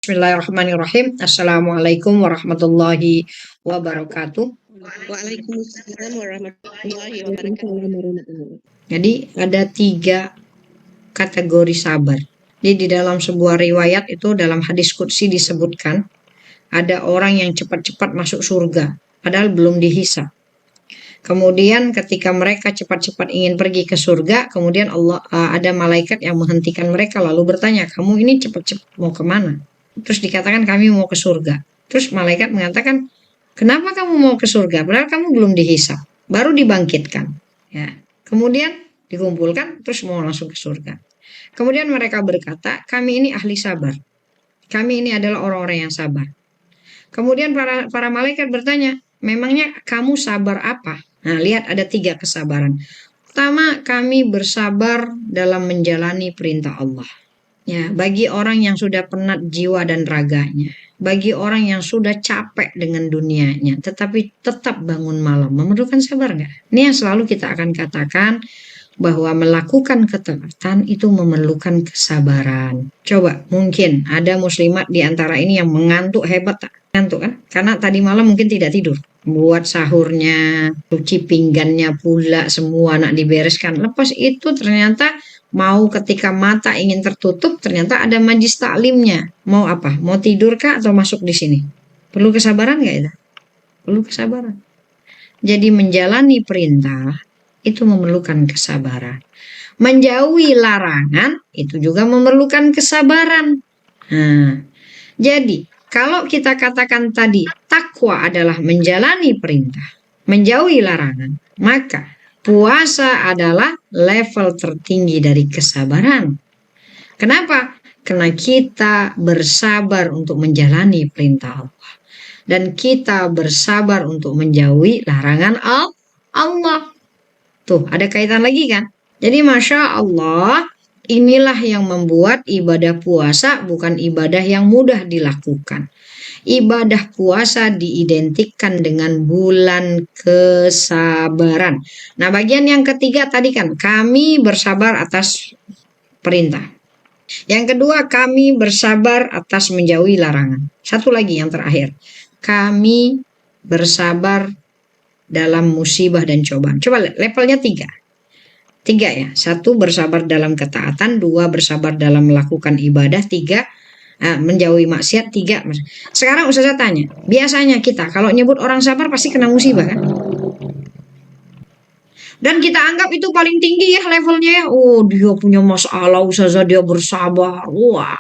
Bismillahirrahmanirrahim. Assalamualaikum warahmatullahi wabarakatuh. Waalaikumsalam warahmatullahi wabarakatuh. Jadi ada 3 kategori sabar. Jadi di dalam sebuah riwayat itu dalam hadis qudsi disebutkan ada orang yang cepat-cepat masuk surga padahal belum dihisab. Kemudian ketika mereka cepat-cepat ingin pergi ke surga, kemudian ada malaikat yang menghentikan mereka lalu bertanya, kamu ini cepat-cepat mau kemana? Terus dikatakan kami mau ke surga. Terus malaikat mengatakan, kenapa kamu mau ke surga? Padahal kamu belum dihisab, baru dibangkitkan. Ya. Kemudian dikumpulkan, terus mau langsung ke surga. Kemudian mereka berkata, kami ini ahli sabar. Kami ini adalah orang-orang yang sabar. Kemudian para malaikat bertanya, memangnya kamu sabar apa? Nah, lihat ada 3 kesabaran. Pertama, kami bersabar dalam menjalani perintah Allah. Ya, bagi orang yang sudah penat jiwa dan raganya, bagi orang yang sudah capek dengan dunianya, tetapi tetap bangun malam, memerlukan sabar nggak? Ini yang selalu kita akan katakan bahwa melakukan ketaatan itu memerlukan kesabaran. Coba, mungkin ada muslimat di antara ini yang mengantuk hebat tak? Ngantuk kan? Karena tadi malam mungkin tidak tidur. Buat sahurnya, cuci pinggannya pula, semua nak dibereskan. Lepas itu ternyata mau ketika mata ingin tertutup, ternyata ada majlis taklimnya. Mau apa? Mau tidur kah atau masuk di sini? Perlu kesabaran nggak itu? Perlu kesabaran. Jadi menjalani perintah itu memerlukan kesabaran. Menjauhi larangan itu juga memerlukan kesabaran. Nah, jadi kalau kita katakan tadi takwa adalah menjalani perintah, menjauhi larangan, maka puasa adalah level tertinggi dari kesabaran. Kenapa? Karena kita bersabar untuk menjalani perintah Allah. Dan kita bersabar untuk menjauhi larangan Allah. Tuh, ada kaitan lagi kan? Jadi Masya Allah, inilah yang membuat ibadah puasa bukan ibadah yang mudah dilakukan. Ibadah puasa diidentikan dengan bulan kesabaran. Nah, bagian yang ketiga tadi kan, kami bersabar atas perintah. Yang kedua, kami bersabar atas menjauhi larangan. Satu lagi yang terakhir, kami bersabar dalam musibah dan cobaan. Coba levelnya 3. 3 ya. 1 bersabar dalam ketaatan, 2 bersabar dalam melakukan ibadah, 3 menjauhi maksiat, 3. Sekarang Ustazah tanya, biasanya kita kalau nyebut orang sabar pasti kena musibah kan? Dan kita anggap itu paling tinggi ya levelnya ya. Oh, dia punya masalah, Ustazah dia bersabar. Wah.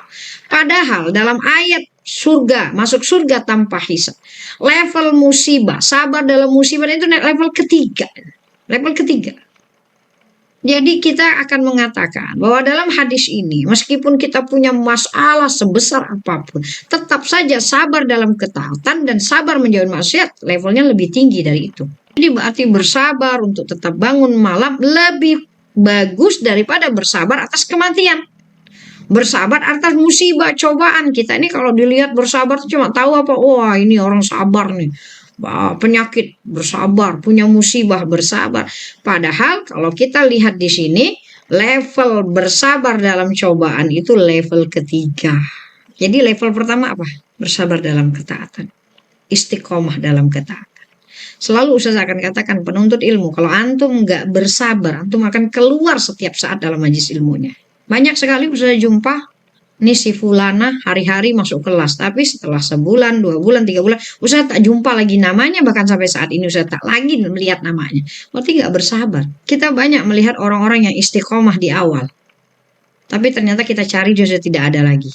Padahal dalam ayat surga, masuk surga tanpa hisab. Level musibah, sabar dalam musibah itu level ketiga. Level ketiga. Jadi kita akan mengatakan bahwa dalam hadis ini, meskipun kita punya masalah sebesar apapun, tetap saja sabar dalam ketaatan dan sabar menjauhi maksiat levelnya lebih tinggi dari itu. Jadi berarti bersabar untuk tetap bangun malam lebih bagus daripada bersabar atas kematian. Bersabar atas musibah, cobaan. Kita ini kalau dilihat bersabar itu cuma tahu apa, wah ini orang sabar nih. Penyakit bersabar, punya musibah bersabar. Padahal kalau kita lihat di sini, level bersabar dalam cobaan itu level ketiga. Jadi level pertama apa? Bersabar dalam ketaatan. Istiqomah dalam ketaatan. Selalu Ustaz akan katakan penuntut ilmu, kalau antum nggak bersabar, antum akan keluar setiap saat dalam majlis ilmunya. Banyak sekali Ustaz jumpa, ini si fulana hari-hari masuk kelas, tapi setelah sebulan, 2 bulan, 3 bulan, Ustaz tak jumpa lagi namanya, bahkan sampai saat ini Ustaz tak lagi melihat namanya. Berarti nggak bersabar. Kita banyak melihat orang-orang yang istiqomah di awal, tapi ternyata kita cari dia sudah tidak ada lagi.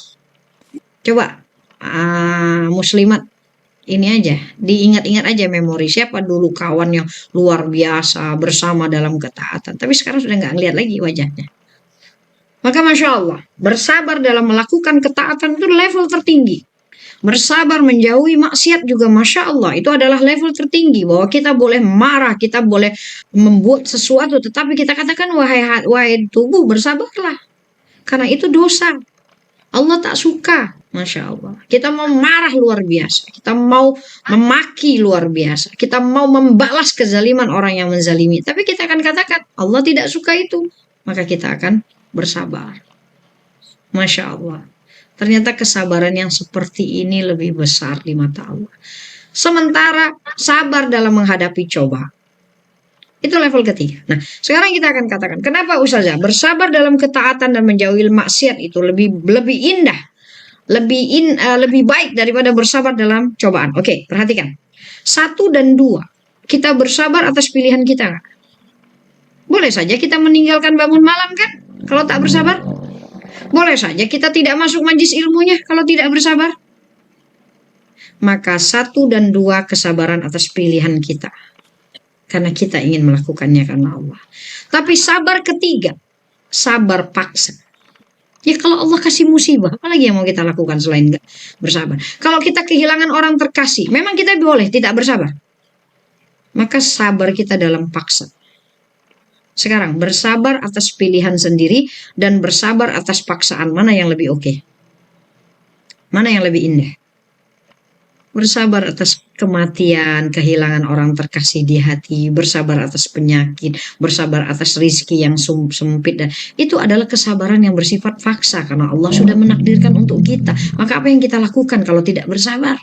Coba muslimat ini aja, diingat-ingat aja memori siapa dulu kawan yang luar biasa bersama dalam ketaatan, tapi sekarang sudah nggak ngeliat lagi wajahnya. Maka Masya Allah, bersabar dalam melakukan ketaatan itu level tertinggi. Bersabar menjauhi maksiat juga Masya Allah, itu adalah level tertinggi. Bahwa kita boleh marah, kita boleh membuat sesuatu, tetapi kita katakan wahai tubuh bersabarlah. Karena itu dosa. Allah tak suka. Masya Allah. Kita mau marah luar biasa. Kita mau memaki luar biasa. Kita mau membalas kezaliman orang yang menzalimi. Tapi kita akan katakan, Allah tidak suka itu. Maka kita akan bersabar. Masya Allah. Ternyata kesabaran yang seperti ini lebih besar di mata Allah. Sementara sabar dalam menghadapi coba, itu level ketiga. Nah, sekarang kita akan katakan, kenapa Ustazah bersabar dalam ketaatan dan menjauhi maksiat itu lebih indah, lebih baik daripada bersabar dalam cobaan. Oke, perhatikan. 1 dan 2, kita bersabar atas pilihan kita nggak? Boleh saja kita meninggalkan bangun malam kan, kalau tak bersabar. Boleh saja kita tidak masuk majelis ilmunya kalau tidak bersabar. Maka 1 dan 2 kesabaran atas pilihan kita, karena kita ingin melakukannya karena Allah. Tapi sabar ketiga, sabar paksa. Ya kalau Allah kasih musibah, apalagi yang mau kita lakukan selain enggak bersabar? Kalau kita kehilangan orang terkasih, memang kita boleh tidak bersabar. Maka sabar kita dalam paksa. Sekarang bersabar atas pilihan sendiri dan bersabar atas paksaan, mana yang lebih oke? Mana yang lebih indah? Bersabar atas kematian, kehilangan orang terkasih di hati, bersabar atas penyakit, bersabar atas rizki yang sempit, dan itu adalah kesabaran yang bersifat paksa karena Allah sudah menakdirkan untuk kita. Maka apa yang kita lakukan kalau tidak bersabar?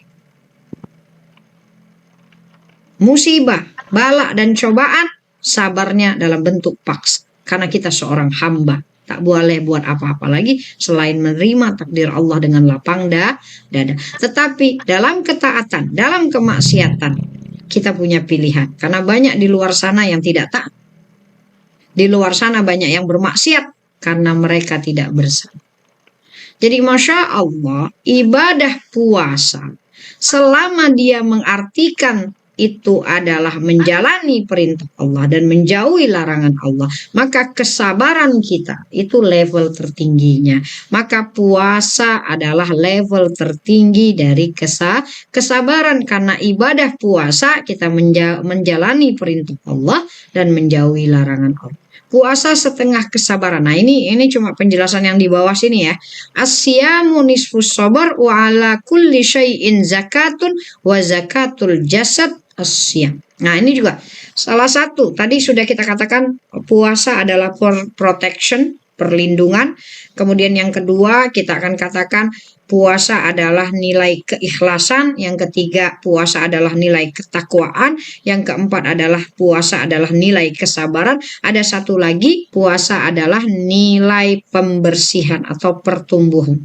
Musibah, bala dan cobaan, sabarnya dalam bentuk paksa karena kita seorang hamba. Tak boleh buat apa-apa lagi selain menerima takdir Allah dengan lapang dada. Tetapi dalam ketaatan, dalam kemaksiatan, kita punya pilihan. Karena banyak di luar sana yang tidak taat. Di luar sana banyak yang bermaksiat karena mereka tidak bersabar. Jadi Masya Allah, ibadah puasa, selama dia mengartikan itu adalah menjalani perintah Allah dan menjauhi larangan Allah, maka kesabaran kita itu level tertingginya. Maka puasa adalah level tertinggi dari kesabaran, karena ibadah puasa kita menjalani perintah Allah dan menjauhi larangan Allah. Puasa setengah kesabaran. Nah ini cuma penjelasan yang di bawah sini ya. Asyamu nisfus sabar wa ala kulli syai'in zakatun wa zakatul jasad asyam. Nah ini juga salah satu, tadi sudah kita katakan puasa adalah protection, perlindungan. Kemudian yang kedua kita akan katakan puasa adalah nilai keikhlasan. Yang ketiga puasa adalah nilai ketakwaan. Yang keempat adalah puasa adalah nilai kesabaran. Ada satu lagi, puasa adalah nilai pembersihan atau pertumbuhan.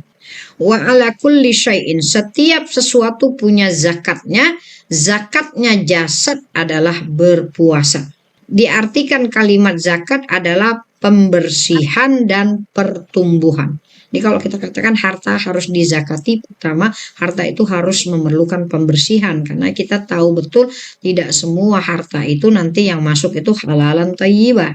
Wa ala kulli syai'in, setiap sesuatu punya zakatnya. Zakatnya jasad adalah berpuasa. Diartikan kalimat zakat adalah pembersihan dan pertumbuhan. Jadi kalau kita katakan harta harus dizakati, pertama harta itu harus memerlukan pembersihan, karena kita tahu betul tidak semua harta itu nanti yang masuk itu halalan thayyibah.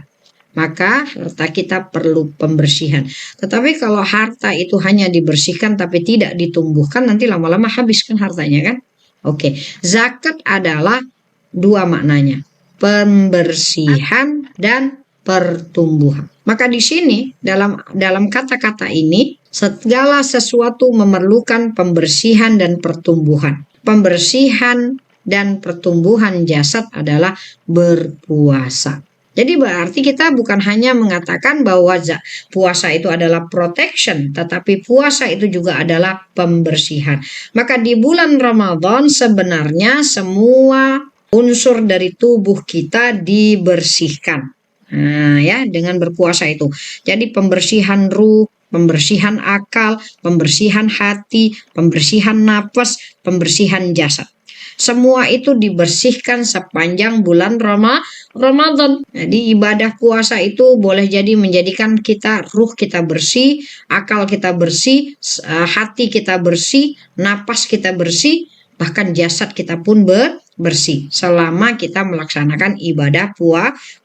Maka harta kita perlu pembersihan. Tetapi kalau harta itu hanya dibersihkan tapi tidak ditumbuhkan, nanti lama-lama habis kan hartanya kan. Oke, zakat adalah dua maknanya, pembersihan dan pertumbuhan. Maka di sini dalam kata-kata ini segala sesuatu memerlukan pembersihan dan pertumbuhan. Pembersihan dan pertumbuhan jasad adalah berpuasa. Jadi berarti kita bukan hanya mengatakan bahwa puasa itu adalah protection, tetapi puasa itu juga adalah pembersihan. Maka di bulan Ramadan sebenarnya semua unsur dari tubuh kita dibersihkan. Nah, ya, dengan berpuasa itu. Jadi pembersihan ruh, pembersihan akal, pembersihan hati, pembersihan napas, pembersihan jasad. Semua itu dibersihkan sepanjang bulan Ramadan. Jadi ibadah puasa itu boleh jadi menjadikan ruh kita bersih, akal kita bersih, hati kita bersih, napas kita bersih, bahkan jasad kita pun bersih selama kita melaksanakan ibadah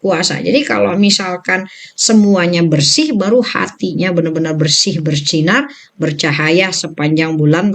puasa. Jadi kalau misalkan semuanya bersih, baru hatinya benar-benar bersih, bersinar, bercahaya sepanjang bulan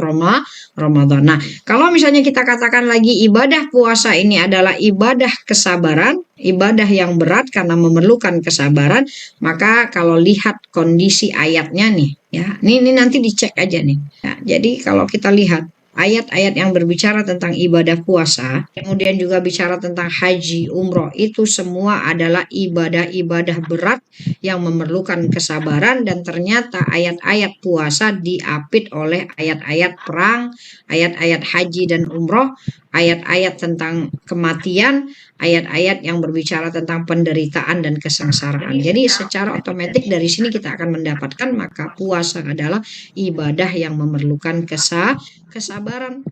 Ramadan. Nah, kalau misalnya kita katakan lagi ibadah puasa ini adalah ibadah kesabaran, ibadah yang berat karena memerlukan kesabaran, maka kalau lihat kondisi ayatnya nih, ya, ini nanti dicek aja nih. Ya, jadi kalau kita lihat ayat-ayat yang berbicara tentang ibadah puasa, kemudian juga bicara tentang haji, umroh, itu semua adalah ibadah-ibadah berat yang memerlukan kesabaran, dan ternyata ayat-ayat puasa diapit oleh ayat-ayat perang, ayat-ayat haji dan umroh, ayat-ayat tentang kematian, ayat-ayat yang berbicara tentang penderitaan dan kesengsaraan. Jadi secara otomatis dari sini kita akan mendapatkan maka puasa adalah ibadah yang memerlukan kesabaran.